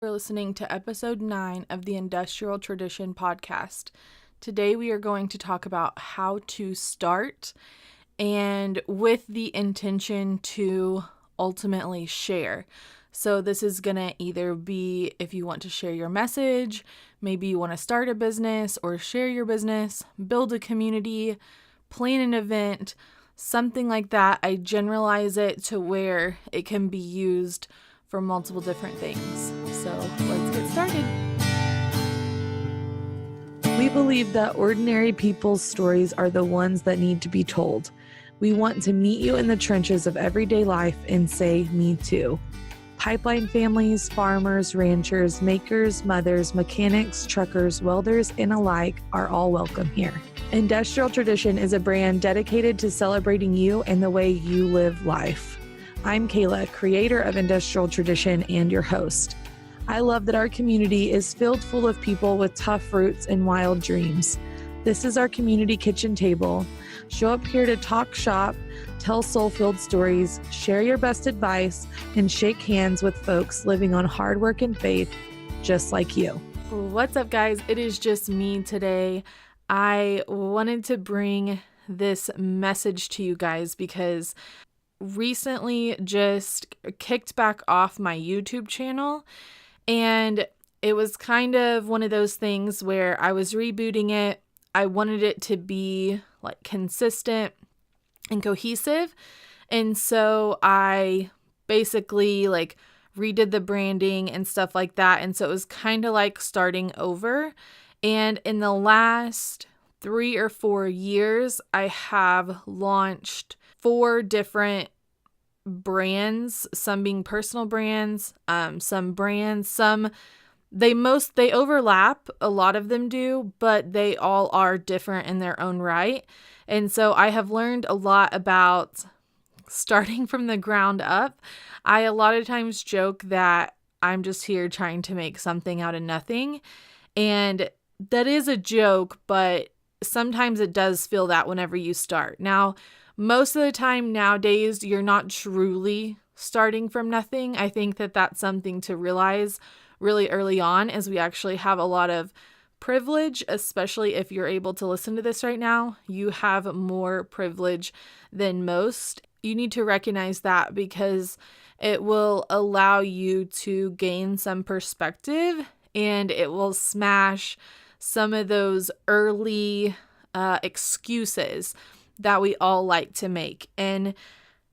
You're listening to episode 9 of the Industrial Tradition podcast. Today we are going to talk about how to start and with the intention to ultimately share. So this is going to either be if you want to share your message, maybe you want to start a business or share your business, build a community, plan an event, something like that. I generalize it to where it can be used for multiple different things. So let's get started. We believe that ordinary people's stories are the ones that need to be told. We want to meet you in the trenches of everyday life and say, me too. Pipeline families, farmers, ranchers, makers, mothers, mechanics, truckers, welders, and alike are all welcome here. Industrial Tradition is a brand dedicated to celebrating you and the way you live life. I'm Kayla, creator of Industrial Tradition and your host. I love that our community is filled full of people with tough roots and wild dreams. This is our community kitchen table. Show up here to talk shop, tell soul-filled stories, share your best advice, and shake hands with folks living on hard work and faith, just like you. What's up, guys? It is just me today. I wanted to bring this message to you guys because recently just kicked back off my YouTube channel, and it was kind of one of those things where I was rebooting it. I wanted it to be like consistent and cohesive, and so I basically like redid the branding and stuff like that, and so it was kind of like starting over. And in the last 3 or 4 years, I have launched 4 different brands, some being personal brands, some brands, they overlap, a lot of them do, but they all are different in their own right. And so I have learned a lot about starting from the ground up. I a lot of times joke that I'm just here trying to make something out of nothing, and that is a joke, but sometimes it does feel that whenever you start. Now, most of the time nowadays, you're not truly starting from nothing. I think that that's something to realize really early on, as we actually have a lot of privilege, especially if you're able to listen to this right now. You have more privilege than most. You need to recognize that because it will allow you to gain some perspective, and it will smash some of those early excuses that we all like to make. And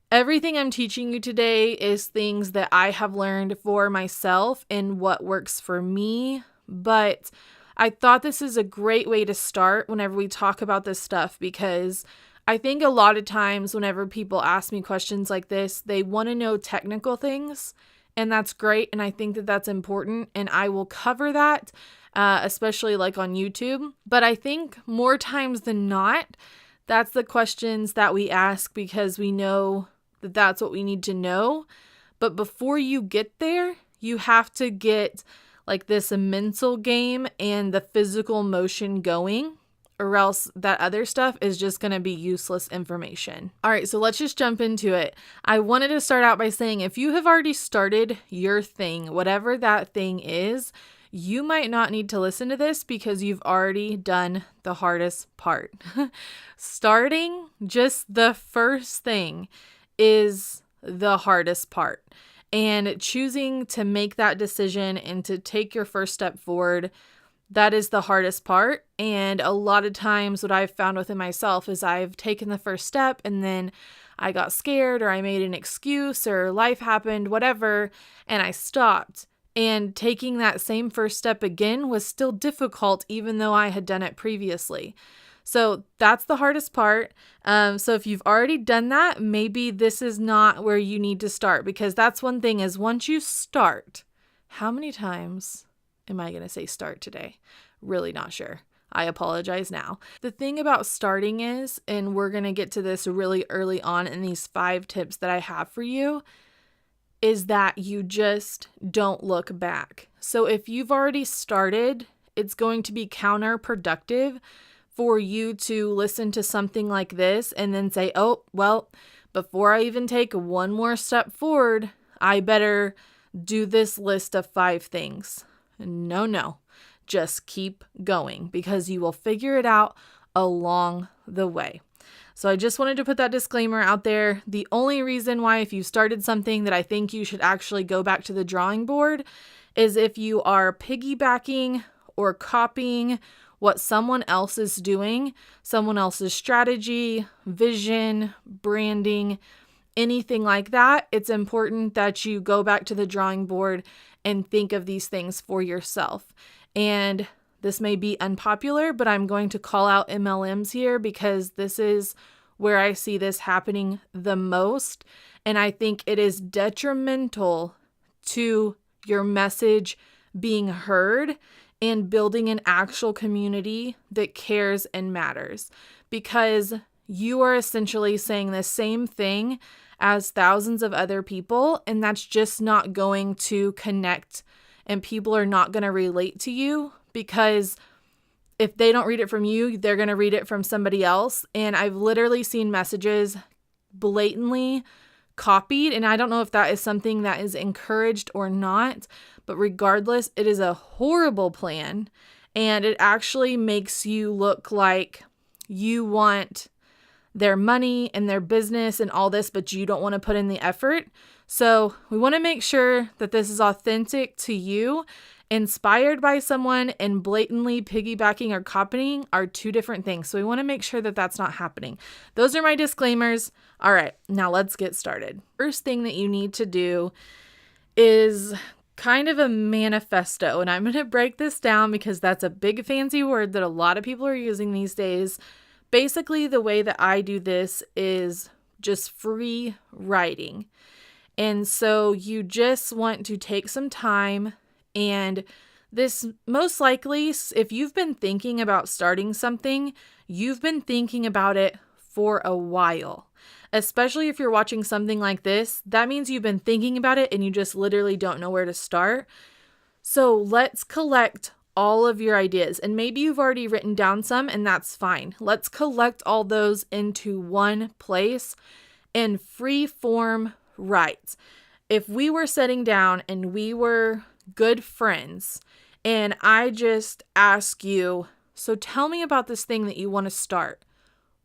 everything I'm teaching you today is things that I have learned for myself and what works for me. But I thought this is a great way to start whenever we talk about this stuff, because I think a lot of times whenever people ask me questions like this, they want to know technical things, and that's great. And I think that that's important, and I will cover that, especially like on YouTube. But I think more times than not, that's the questions that we ask because we know that that's what we need to know. But before you get there, you have to get like this mental game and the physical motion going, or else that other stuff is just going to be useless information. All right, so let's just jump into it. I wanted to start out by saying, if you have already started your thing, whatever that thing is, you might not need to listen to this because you've already done the hardest part. Starting just the first thing is the hardest part. And choosing to make that decision and to take your first step forward, that is the hardest part. And a lot of times what I've found within myself is I've taken the first step and then I got scared, or I made an excuse, or life happened, whatever, and I stopped. And taking that same first step again was still difficult, even though I had done it previously. So that's the hardest part. So if you've already done that, maybe this is not where you need to start, because that's one thing is once you start, how many times am I going to say start today? Really not sure. I apologize now. The thing about starting is, and we're going to get to this really early on in these 5 tips that I have for you, is that you just don't look back. So if you've already started, it's going to be counterproductive for you to listen to something like this and then say, oh, well, before I even take one more step forward, I better do this list of 5 things. No. Just keep going because you will figure it out along the way. So I just wanted to put that disclaimer out there. The only reason why, if you started something, that I think you should actually go back to the drawing board is if you are piggybacking or copying what someone else is doing, someone else's strategy, vision, branding, anything like that. It's important that you go back to the drawing board and think of these things for yourself. And this may be unpopular, but I'm going to call out MLMs here because this is where I see this happening the most. And I think it is detrimental to your message being heard and building an actual community that cares and matters, because you are essentially saying the same thing as thousands of other people, and that's just not going to connect, and people are not going to relate to you, because if they don't read it from you, they're going to read it from somebody else. And I've literally seen messages blatantly copied, and I don't know if that is something that is encouraged or not, but regardless, it is a horrible plan, and it actually makes you look like you want their money and their business and all this, but you don't want to put in the effort. So we want to make sure that this is authentic to you. Inspired by someone and blatantly piggybacking or copying are 2 different things. So we want to make sure that that's not happening. Those are my disclaimers. All right, now let's get started. First thing that you need to do is kind of a manifesto. And I'm going to break this down because that's a big fancy word that a lot of people are using these days. Basically, the way that I do this is just free writing. And so you just want to take some time, and this most likely, if you've been thinking about starting something, you've been thinking about it for a while. Especially if you're watching something like this, that means you've been thinking about it and you just literally don't know where to start. So let's collect all of your ideas, and maybe you've already written down some, and that's fine. Let's collect all those into one place and free form write. If we were sitting down and we were good friends and I just ask you, so tell me about this thing that you want to start,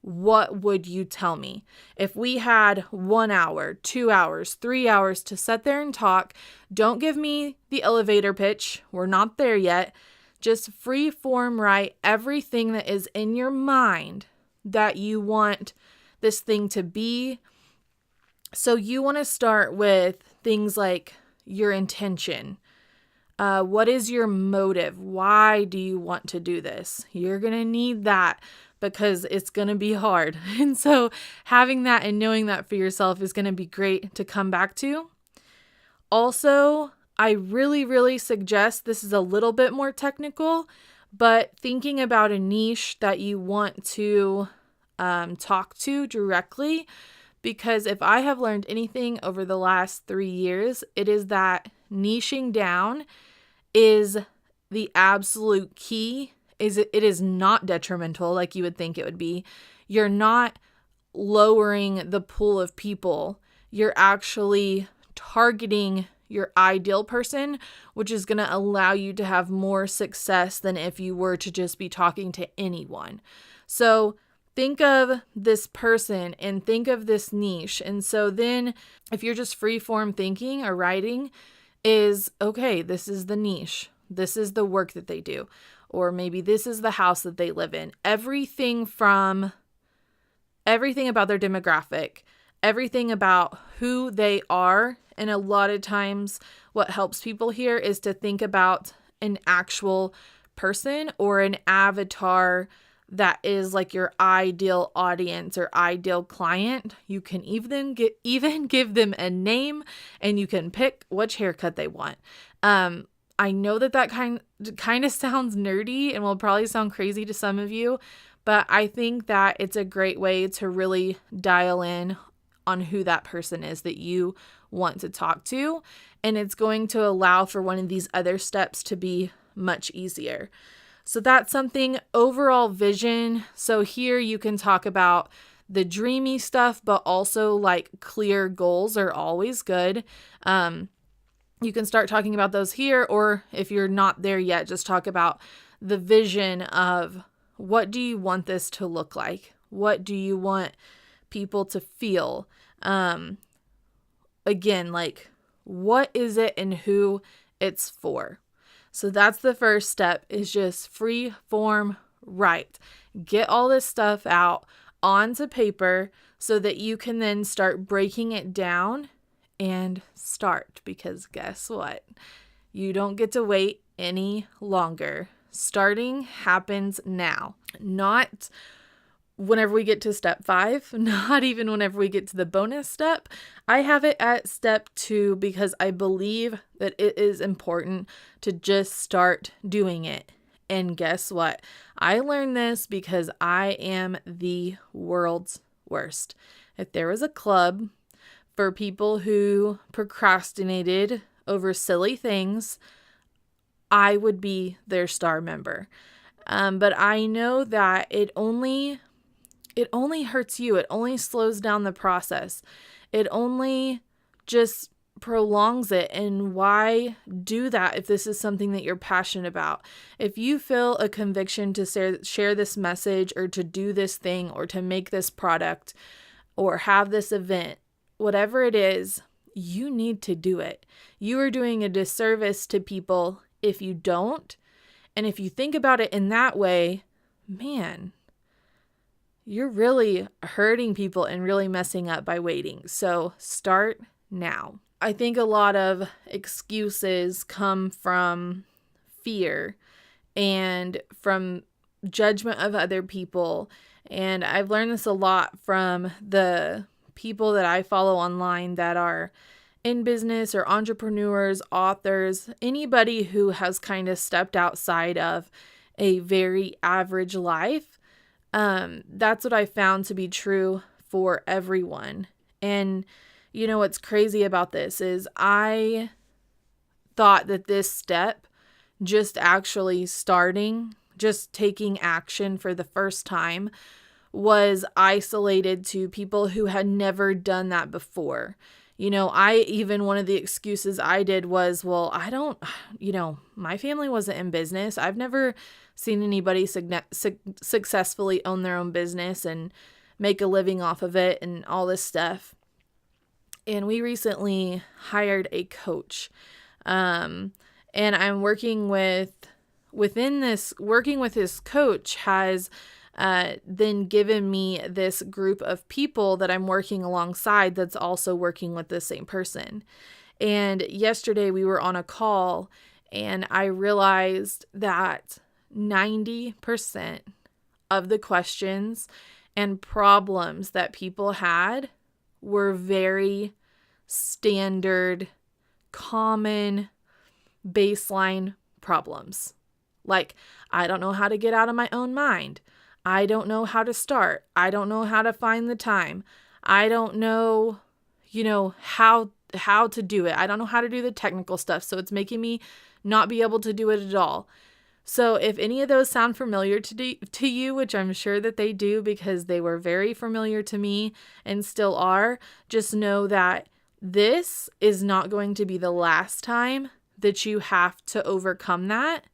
what would you tell me? If we had 1 hour, 2 hours, 3 hours to sit there and talk, don't give me the elevator pitch. We're not there yet. Just free form write everything that is in your mind that you want this thing to be. So you want to start with things like your intention. What is your motive? Why do you want to do this? You're going to need that because it's going to be hard. And so having that and knowing that for yourself is going to be great to come back to. Also, I really suggest, this is a little bit more technical, but thinking about a niche that you want to talk to directly, because if I have learned anything over the last 3 years, it is that niching down is the absolute key. It is not detrimental like you would think it would be. You're not lowering the pool of people. You're actually targeting your ideal person, which is going to allow you to have more success than if you were to just be talking to anyone. So think of this person and think of this niche. And so then if you're just free form thinking or writing is, okay, this is the niche. This is the work that they do. Or maybe this is the house that they live in. Everything about their demographic, everything about who they are. And a lot of times what helps people here is to think about an actual person or an avatar that is like your ideal audience or ideal client. You can even give them a name, and you can pick which haircut they want. I know that kind of sounds nerdy and will probably sound crazy to some of you, but I think that it's a great way to really dial in on who that person is that you want to talk to. And it's going to allow for one of these other steps to be much easier. So that's something. Overall vision. So here you can talk about the dreamy stuff, but also like clear goals are always good. You can start talking about those here, or if you're not there yet, just talk about the vision of what do you want this to look like? What do you want people to feel? Again, like, what is it and who it's for? So that's the first step, is just free form write. Get all this stuff out onto paper so that you can then start breaking it down and start, because guess what? You don't get to wait any longer. Starting happens now, not whenever we get to step 5, not even whenever we get to the bonus step. I have it at step 2 because I believe that it is important to just start doing it. And guess what? I learned this because I am the world's worst. If there was a club for people who procrastinated over silly things, I would be their star member. But I know that it only hurts you. It only slows down the process. It only just prolongs it. And why do that if this is something that you're passionate about? If you feel a conviction to share this message, or to do this thing, or to make this product, or have this event, whatever it is, you need to do it. You are doing a disservice to people if you don't. And if you think about it in that way, man, you're really hurting people and really messing up by waiting. So start now. I think a lot of excuses come from fear and from judgment of other people. And I've learned this a lot from the people that I follow online that are in business, or entrepreneurs, authors, anybody who has kind of stepped outside of a very average life. That's what I found to be true for everyone. And you know what's crazy about this is I thought that this step, just actually starting, just taking action for the first time, was isolated to people who had never done that before. One of the excuses I did was, well, my family wasn't in business. I've never seen anybody successfully own their own business and make a living off of it and all this stuff. And we recently hired a coach. And I'm working with this coach has then given me this group of people that I'm working alongside that's also working with the same person. And yesterday we were on a call, and I realized that 90% of the questions and problems that people had were very standard, common, baseline problems. Like, I don't know how to get out of my own mind. I don't know how to start. I don't know how to find the time. I don't know, how to do it. I don't know how to do the technical stuff. So it's making me not be able to do it at all. So if any of those sound familiar to you, which I'm sure that they do because they were very familiar to me and still are, just know that this is not going to be the last time that you have to overcome that.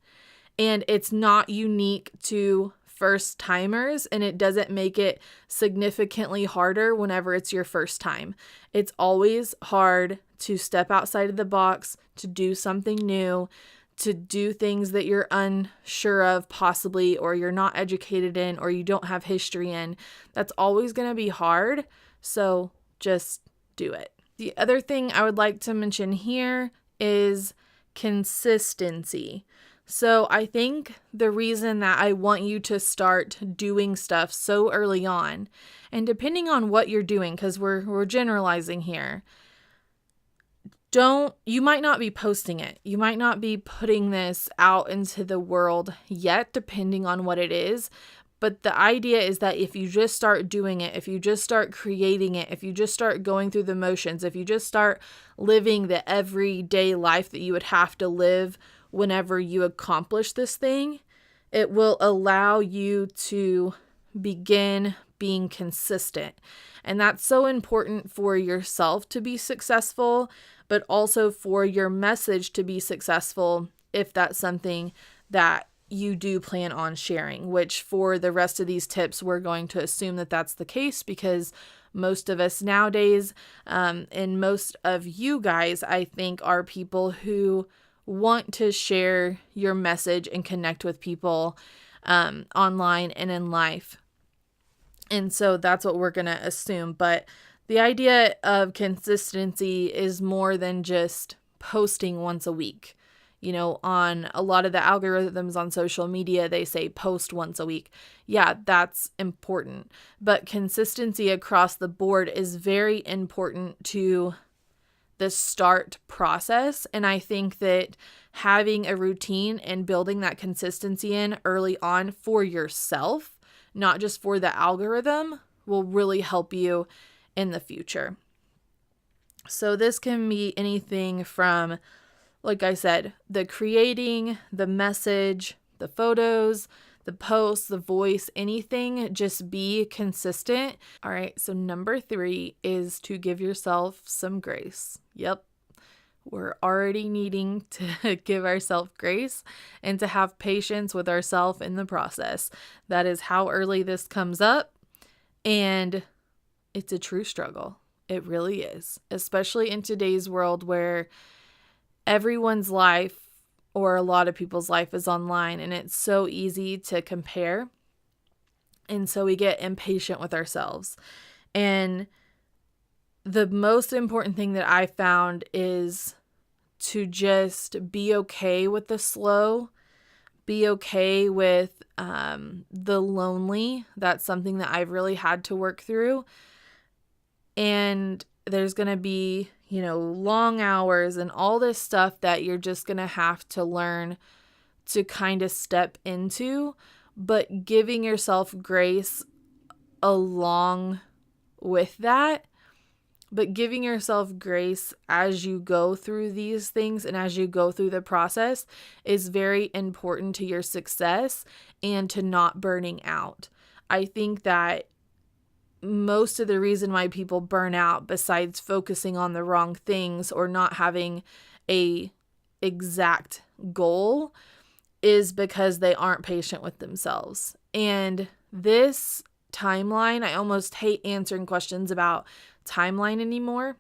And it's not unique to first timers, and it doesn't make it significantly harder whenever it's your first time. It's always hard to step outside of the box, to do something new, to do things that you're unsure of possibly, or you're not educated in, or you don't have history in. That's always going to be hard. So just do it. The other thing I would like to mention here is consistency. So I think the reason that I want you to start doing stuff so early on, and depending on what you're doing, because we're generalizing here, you might not be posting it. You might not be putting this out into the world yet, depending on what it is. But the idea is that if you just start doing it, if you just start creating it, if you just start going through the motions, if you just start living the everyday life that you would have to live whenever you accomplish this thing, it will allow you to begin being consistent. And that's so important for yourself to be successful, but also for your message to be successful if that's something that you do plan on sharing, which for the rest of these tips, we're going to assume that that's the case because most of us nowadays, and most of you guys, I think, are people who want to share your message and connect with people online and in life. And so that's what we're going to assume. But the idea of consistency is more than just posting once a week. You know, on a lot of the algorithms on social media, they say post once a week. Yeah, that's important. But consistency across the board is very important to the start process. And I think that having a routine and building that consistency in early on for yourself, not just for the algorithm, will really help you in the future. So this can be anything from, like I said, the creating, the message, the photos, the posts, the voice, anything, just be consistent. All right, so number 3 is to give yourself some grace. Yep, we're already needing to give ourselves grace and to have patience with ourselves in the process. That is how early this comes up, and it's a true struggle. It really is, especially in today's world where everyone's life, or a lot of people's life, is online, and it's so easy to compare. And so we get impatient with ourselves. And the most important thing that I found is to just be okay with the slow, be okay with the lonely. That's something that I've really had to work through. And there's going to be, long hours and all this stuff that you're just going to have to learn to kind of step into, but giving yourself grace along with that, but giving yourself grace as you go through these things and as you go through the process is very important to your success and to not burning out. I think that most of the reason why people burn out, besides focusing on the wrong things or not having a exact goal, is because they aren't patient with themselves. And this timeline, I almost hate answering questions about timeline anymore.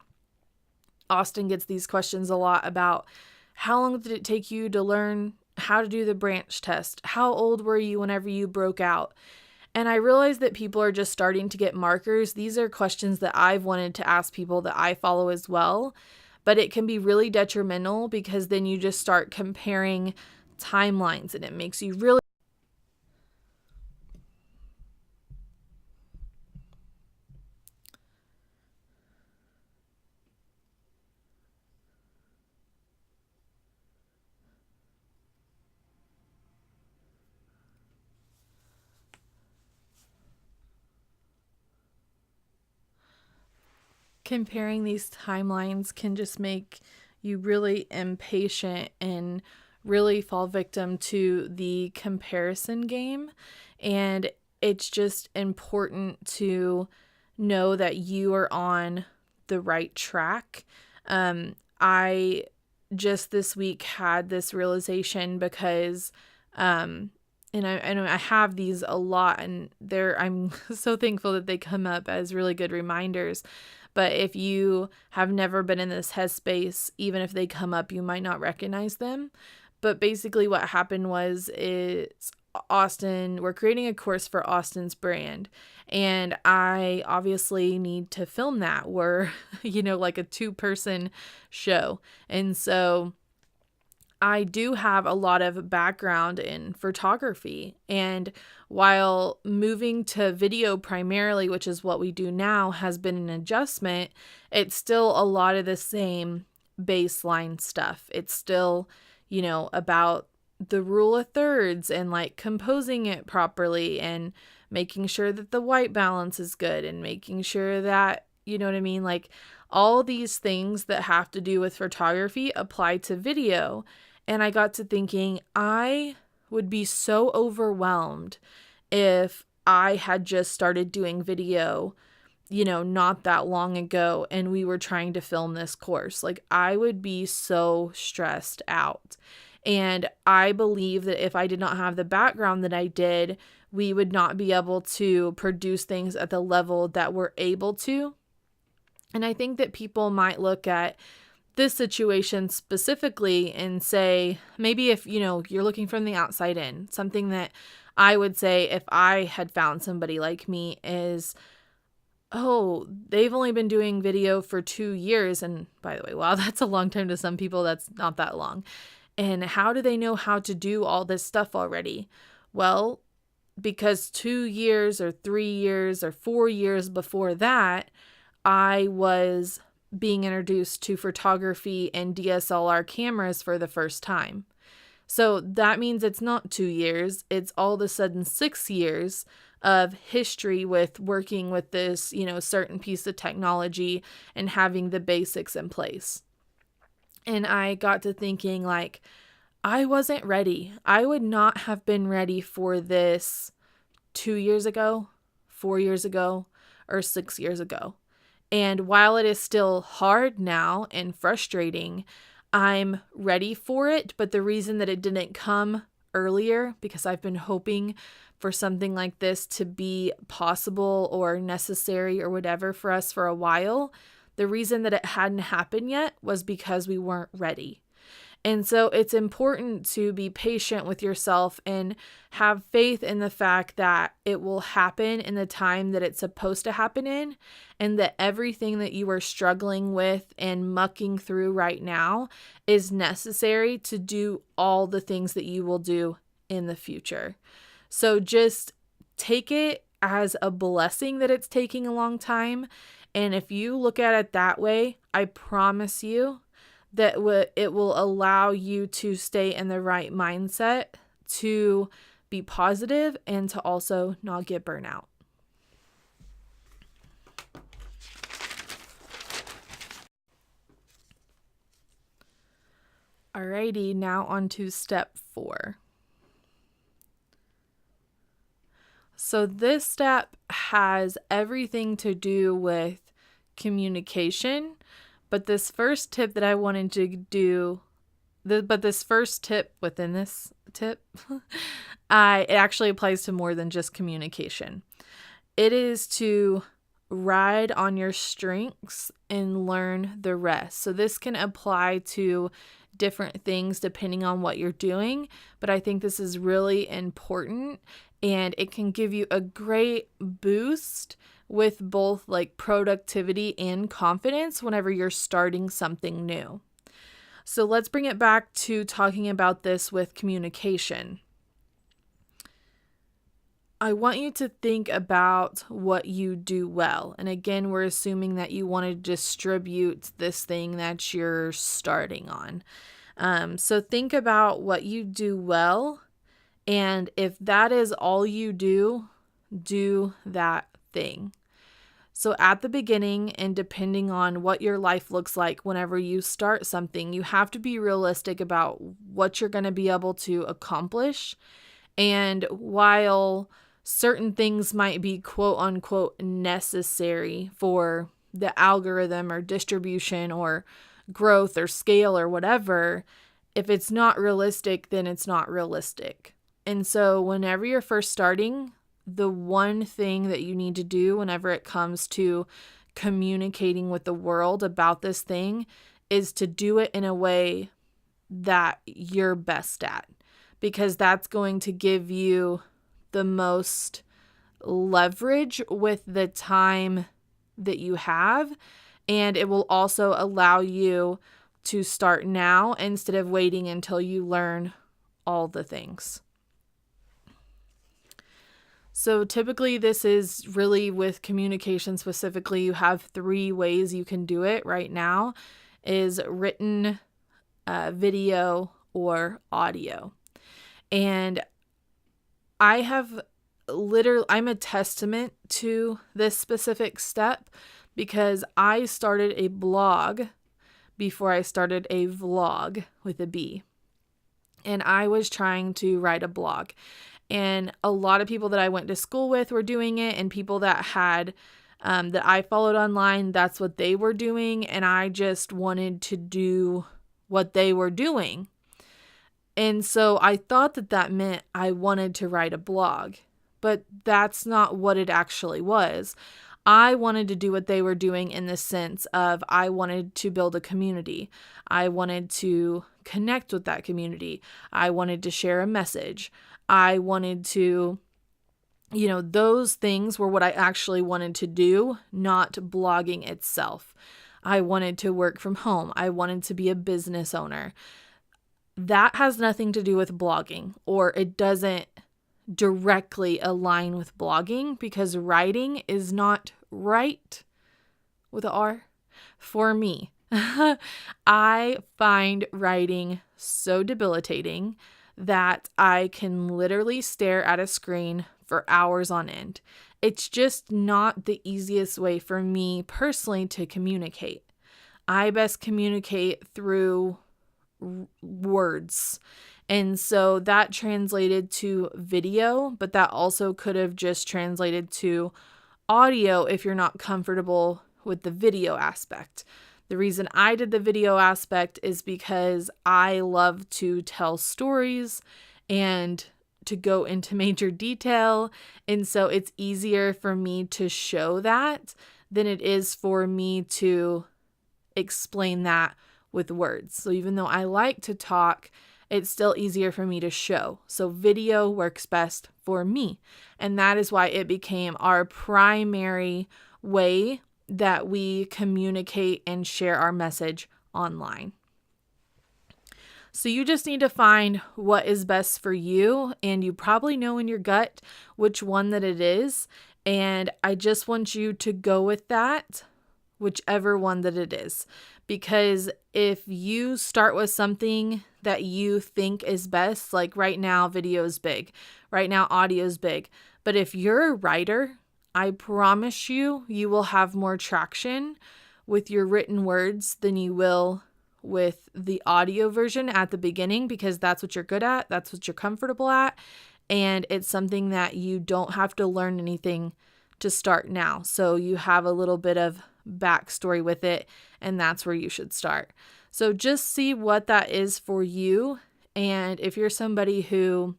Austin gets these questions a lot about how long did it take you to learn how to do the branch test? How old were you whenever you broke out? And I realize that people are just starting to get markers. These are questions that I've wanted to ask people that I follow as well. But it can be really detrimental because then you just start comparing timelines and it makes you really comparing these timelines can just make you really impatient and really fall victim to the comparison game. And it's just important to know that you are on the right track. I just this week had this realization because, and I know I have these a lot, and I'm so thankful that they come up as really good reminders. But if you have never been in this headspace, even if they come up, you might not recognize them. But basically what happened was we're creating a course for Austin's brand. And I obviously need to film that. We're, like a 2-person show. And so I do have a lot of background in photography, and while moving to video primarily, which is what we do now, has been an adjustment, it's still a lot of the same baseline stuff. It's still, about the rule of thirds and like composing it properly and making sure that the white balance is good and making sure that, you know what I mean? Like all these things that have to do with photography apply to video. And I got to thinking, I would be so overwhelmed if I had just started doing video, not that long ago, and we were trying to film this course. Like, I would be so stressed out. And I believe that if I did not have the background that I did, we would not be able to produce things at the level that we're able to. And I think that people might look at this situation specifically and say, maybe if, you're looking from the outside in, something that I would say if I had found somebody like me is, oh, they've only been doing video for 2 years. And by the way, wow, that's a long time to some people. That's not that long. And how do they know how to do all this stuff already? Well, because 2 years or 3 years or 4 years before that, I was being introduced to photography and DSLR cameras for the first time. So that means it's not 2 years, it's all of a sudden 6 years of history with working with this, certain piece of technology and having the basics in place. And I got to thinking, like, I wasn't ready. I would not have been ready for this 2 years ago, 4 years ago, or 6 years ago. And while it is still hard now and frustrating, I'm ready for it. But the reason that it didn't come earlier, because I've been hoping for something like this to be possible or necessary or whatever for us for a while, the reason that it hadn't happened yet was because we weren't ready. And so it's important to be patient with yourself and have faith in the fact that it will happen in the time that it's supposed to happen in, and that everything that you are struggling with and mucking through right now is necessary to do all the things that you will do in the future. So just take it as a blessing that it's taking a long time. And if you look at it that way, I promise you that it will allow you to stay in the right mindset, to be positive, and to also not get burnout. Alrighty, now on to step 4. So this step has everything to do with communication. But this first tip that I wanted to do, this first tip within this tip, it actually applies to more than just communication. It is to ride on your strengths and learn the rest. So this can apply to different things depending on what you're doing, but I think this is really important, and it can give you a great boost with both like productivity and confidence whenever you're starting something new. So let's bring it back to talking about this with communication. I want you to think about what you do well. And again, we're assuming that you want to distribute this thing that you're starting on. So think about what you do well. And if that is all you do that thing. So at the beginning, and depending on what your life looks like whenever you start something, you have to be realistic about what you're going to be able to accomplish. And while certain things might be quote unquote necessary for the algorithm or distribution or growth or scale or whatever, if it's not realistic, then it's not realistic. And so whenever you're first starting, the one thing that you need to do whenever it comes to communicating with the world about this thing is to do it in a way that you're best at, because that's going to give you the most leverage with the time that you have, and it will also allow you to start now instead of waiting until you learn all the things. So typically this is really with communication specifically, you have 3 ways you can do it right now, is written, video, or audio. And I'm a testament to this specific step because I started a blog before I started a vlog with a B. And I was trying to write a blog. And a lot of people that I went to school with were doing it, and people that had that I followed online, that's what they were doing. And I just wanted to do what they were doing. And so I thought that that meant I wanted to write a blog, but that's not what it actually was. I wanted to do what they were doing in the sense of I wanted to build a community. I wanted to connect with that community. I wanted to share a message. I wanted to, those things were what I actually wanted to do, not blogging itself. I wanted to work from home. I wanted to be a business owner. That has nothing to do with blogging, or it doesn't directly align with blogging, because writing is not right with an R for me. I find writing so debilitating that I can literally stare at a screen for hours on end. It's just not the easiest way for me personally to communicate. I best communicate through words. And so that translated to video, but that also could have just translated to audio if you're not comfortable with the video aspect. The reason I did the video aspect is because I love to tell stories and to go into major detail. And so it's easier for me to show that than it is for me to explain that with words. So even though I like to talk, it's still easier for me to show. So video works best for me. And that is why it became our primary way that we communicate and share our message online. So you just need to find what is best for you, and you probably know in your gut which one that it is. And I just want you to go with that, whichever one that it is. Because if you start with something that you think is best, like right now, video is big. Right now, audio is big. But if you're a writer, I promise you, you will have more traction with your written words than you will with the audio version at the beginning, because that's what you're good at. That's what you're comfortable at. And it's something that you don't have to learn anything to start now. So you have a little bit of backstory with it, and that's where you should start. So just see what that is for you. And if you're somebody who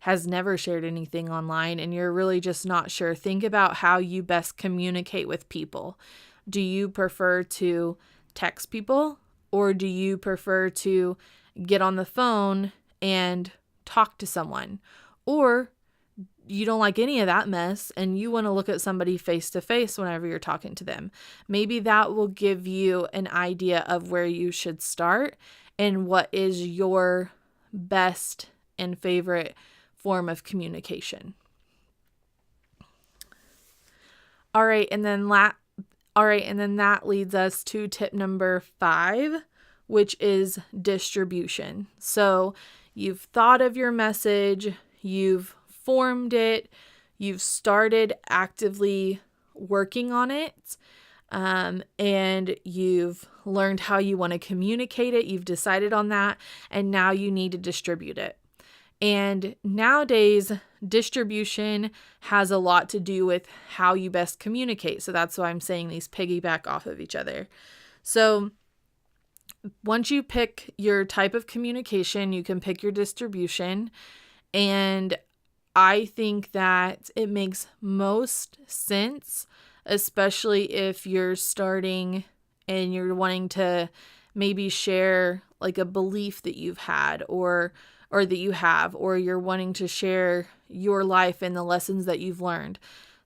has never shared anything online and you're really just not sure, think about how you best communicate with people. Do you prefer to text people, or do you prefer to get on the phone and talk to someone? Or you don't like any of that mess and you want to look at somebody face to face whenever you're talking to them. Maybe that will give you an idea of where you should start and what is your best and favorite form of communication. All right, and then that leads us to tip number 5, which is distribution. So you've thought of your message, you've formed it, you've started actively working on it, and you've learned how you want to communicate it, you've decided on that, and now you need to distribute it. And nowadays, distribution has a lot to do with how you best communicate. So that's why I'm saying these piggyback off of each other. So once you pick your type of communication, you can pick your distribution. And I think that it makes most sense, especially if you're starting and you're wanting to maybe share like a belief that you've had or that you have, or you're wanting to share your life and the lessons that you've learned.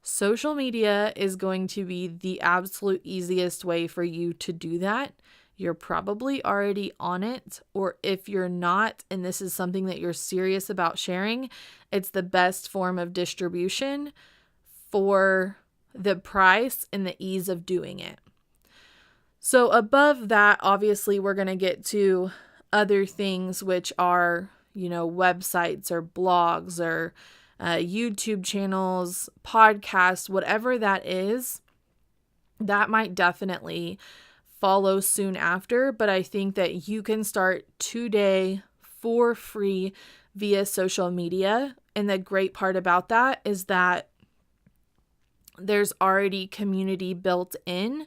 Social media is going to be the absolute easiest way for you to do that. You're probably already on it, or if you're not, and this is something that you're serious about sharing, it's the best form of distribution for the price and the ease of doing it. So above that, obviously, we're going to get to other things, which are, websites or blogs or YouTube channels, podcasts, whatever that is. That might definitely follow soon after, but I think that you can start today for free via social media And the great part about that is that there's already community built in,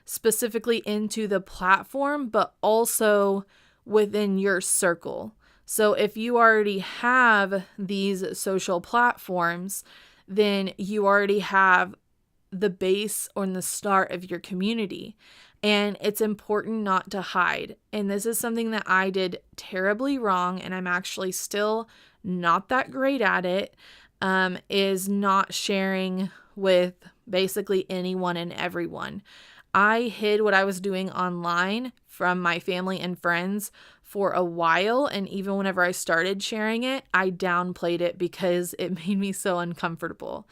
specifically into the platform, but also within your circle. So if you already have these social platforms, then you already have the base or the start of your community. And it's important not to hide. And this is something that I did terribly wrong, and I'm actually still not that great at it, is not sharing with basically anyone and everyone. I hid what I was doing online from my family and friends for a while, and even whenever I started sharing it, I downplayed it because it made me so uncomfortable.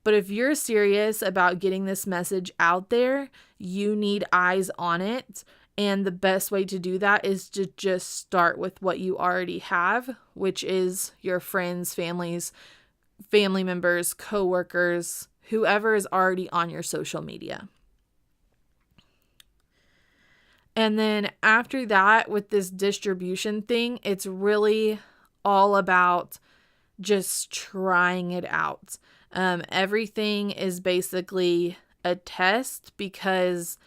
But if you're serious about getting this message out there, you need eyes on it. And the best way to do that is to just start with what you already have, which is your friends, family members, coworkers, whoever is already on your social media. And then after that, with this distribution thing, it's really all about just trying it out. Everything is basically a test, because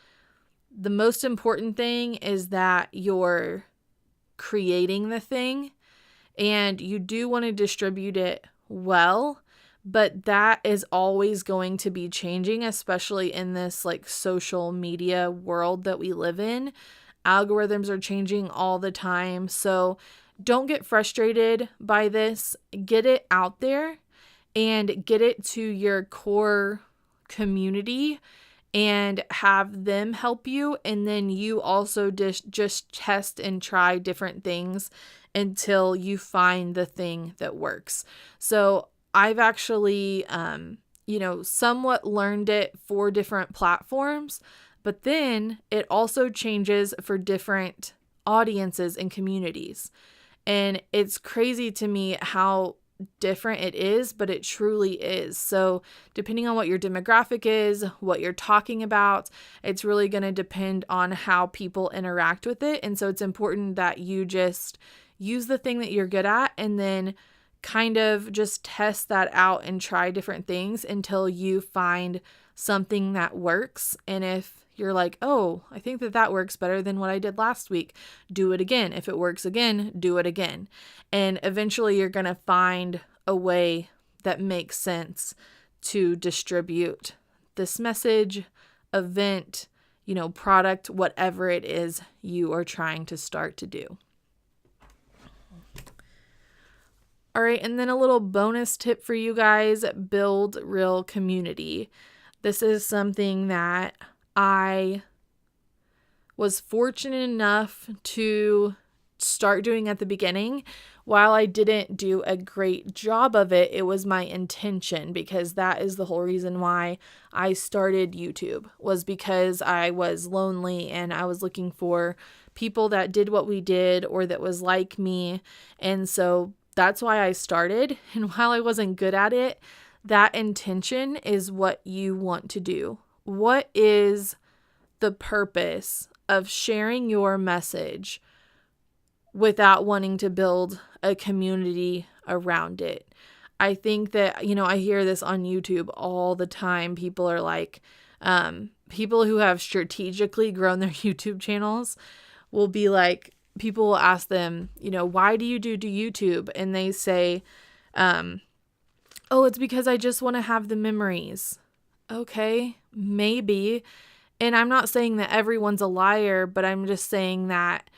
the most important thing is that you're creating the thing, and you do want to distribute it well, but that is always going to be changing, especially in this like social media world that we live in. Algorithms are changing all the time. So don't get frustrated by this. Get it out there and get it to your core community and have them help you. And then you also just test and try different things until you find the thing that works. So I've actually, somewhat learned it for different platforms, but then it also changes for different audiences and communities. And it's crazy to me how different it is, but it truly is. So depending on what your demographic is, what you're talking about, it's really going to depend on how people interact with it. And so it's important that you just use the thing that you're good at and then kind of just test that out and try different things until you find something that works. And if you're like, oh, I think that works better than what I did last week, do it again. If it works again, do it again. And eventually you're going to find a way that makes sense to distribute this message, event, product, whatever it is you are trying to start to do. All right, and then a little bonus tip for you guys, build real community. This is something that I was fortunate enough to start doing at the beginning. While I didn't do a great job of it, it was my intention, because that is the whole reason why I started YouTube, was because I was lonely and I was looking for people that did what we did or that was like me. And so that's why I started. And while I wasn't good at it, that intention is what you want to do. What is the purpose of sharing your message without wanting to build a community around it? I think that, I hear this on YouTube all the time. People are like, people who have strategically grown their YouTube channels will be like, people will ask them, why do you do YouTube? And they say, oh, it's because I just want to have the memories. Okay, maybe. And I'm not saying that everyone's a liar, but I'm just saying that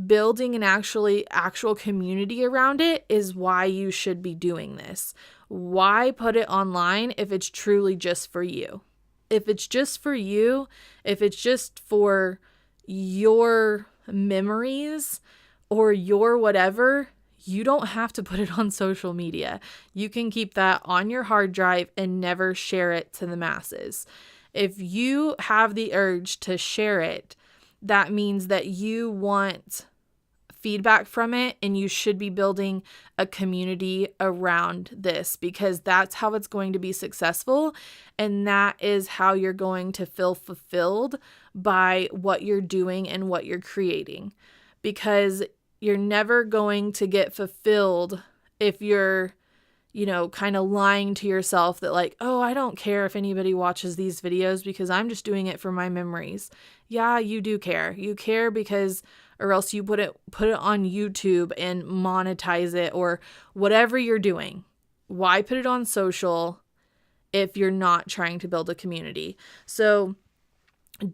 building an actual community around it is why you should be doing this. Why put it online if it's truly just for you? If it's just for you, if it's just for your memories or your whatever, you don't have to put it on social media. You can keep that on your hard drive and never share it to the masses. If you have the urge to share it, that means that you want feedback from it, and you should be building a community around this, because that's how it's going to be successful, and that is how you're going to feel fulfilled by what you're doing and what you're creating, because you're never going to get fulfilled if you're kind of lying to yourself that like, oh, I don't care if anybody watches these videos because I'm just doing it for my memories. Yeah, you do care. You care because, or else you put it on YouTube and monetize it or whatever you're doing. Why put it on social if you're not trying to build a community? So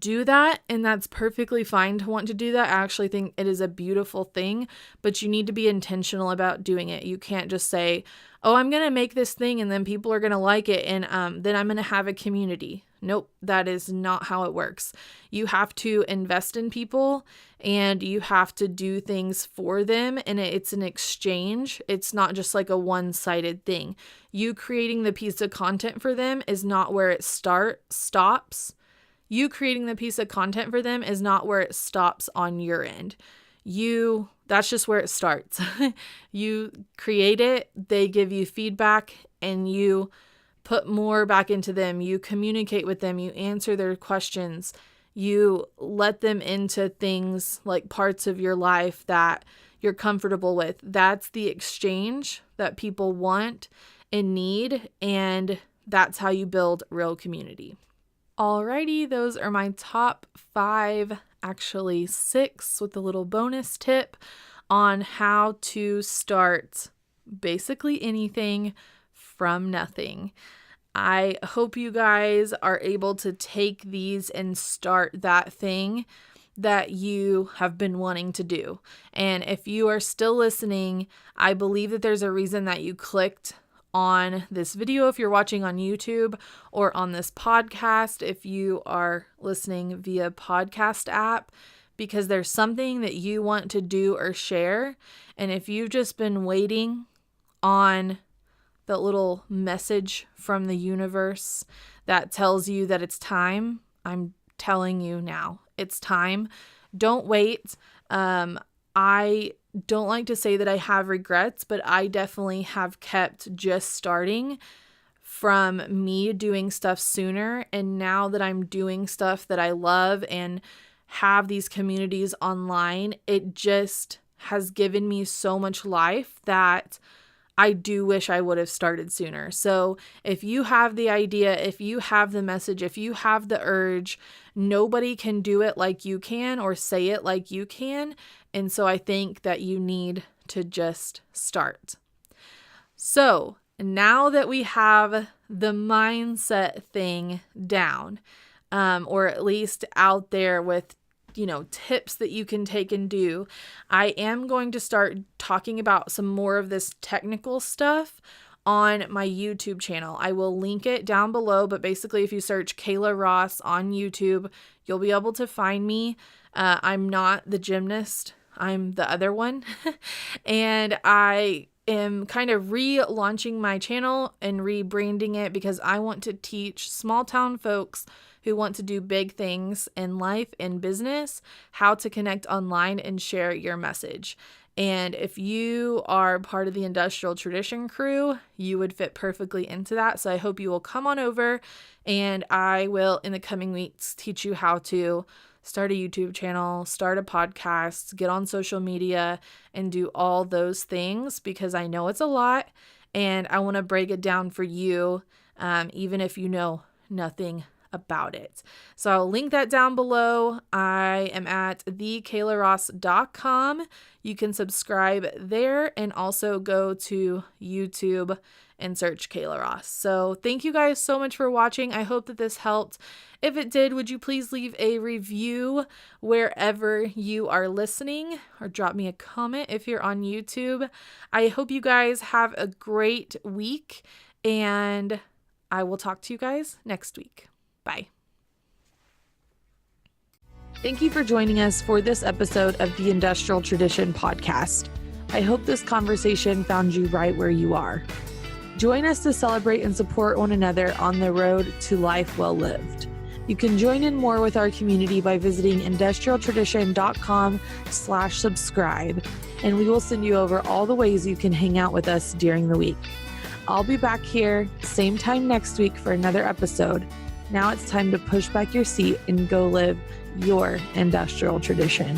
do that, and that's perfectly fine to want to do that. I actually think it is a beautiful thing, but you need to be intentional about doing it. You can't just say, oh, I'm going to make this thing and then people are going to like it and then I'm going to have a community. Nope, that is not how it works. You have to invest in people and you have to do things for them, and it's an exchange. It's not just like a one-sided thing. You creating the piece of content for them is not where it stops. You creating the piece of content for them is not where it stops on your end. That's just where it starts. You create it, they give you feedback, and you put more back into them. You communicate with them, you answer their questions, you let them into things like parts of your life that you're comfortable with. That's the exchange that people want and need, and that's how you build real community. Alrighty, those are my top 5, actually 6 with a little bonus tip on how to start basically anything from nothing. I hope you guys are able to take these and start that thing that you have been wanting to do. And if you are still listening, I believe that there's a reason that you clicked on this video if you're watching on YouTube, or on this podcast if you are listening via podcast app, because there's something that you want to do or share. And if you've just been waiting on the little message from the universe that tells you that it's time, I'm telling you now, it's time. Don't wait. I don't like to say that I have regrets, but I definitely have kept just starting from me doing stuff sooner. And now that I'm doing stuff that I love and have these communities online, it just has given me so much life that I do wish I would have started sooner. So if you have the idea, if you have the message, if you have the urge, nobody can do it like you can or say it like you can. And so I think that you need to just start. So now that we have the mindset thing down, or at least out there with tips that you can take and do, I am going to start talking about some more of this technical stuff on my YouTube channel. I will link it down below, but basically if you search Kayla Ross on YouTube, you'll be able to find me. I'm not the gymnast, I'm the other one. And I am kind of relaunching my channel and rebranding it because I want to teach small town folks who want to do big things in life and business how to connect online and share your message. And if you are part of the Industrial Tradition crew, you would fit perfectly into that. So I hope you will come on over, and I will in the coming weeks teach you how to start a YouTube channel, start a podcast, get on social media, and do all those things, because I know it's a lot and I want to break it down for you, even if you know nothing about it. So I'll link that down below. I am at thekaylaross.com. You can subscribe there and also go to YouTube and search Kayla Ross. So thank you guys so much for watching. I hope that this helped. If it did, would you please leave a review wherever you are listening, or drop me a comment if you're on YouTube. I hope you guys have a great week, and I will talk to you guys next week. Bye. Thank you for joining us for this episode of the Industrial Tradition podcast. I hope this conversation found you right where you are. Join us to celebrate and support one another on the road to life well lived. You can join in more with our community by visiting industrialtradition.com/subscribe, and we will send you over all the ways you can hang out with us during the week. I'll be back here same time next week for another episode. Now it's time to push back your seat and go live your industrial tradition.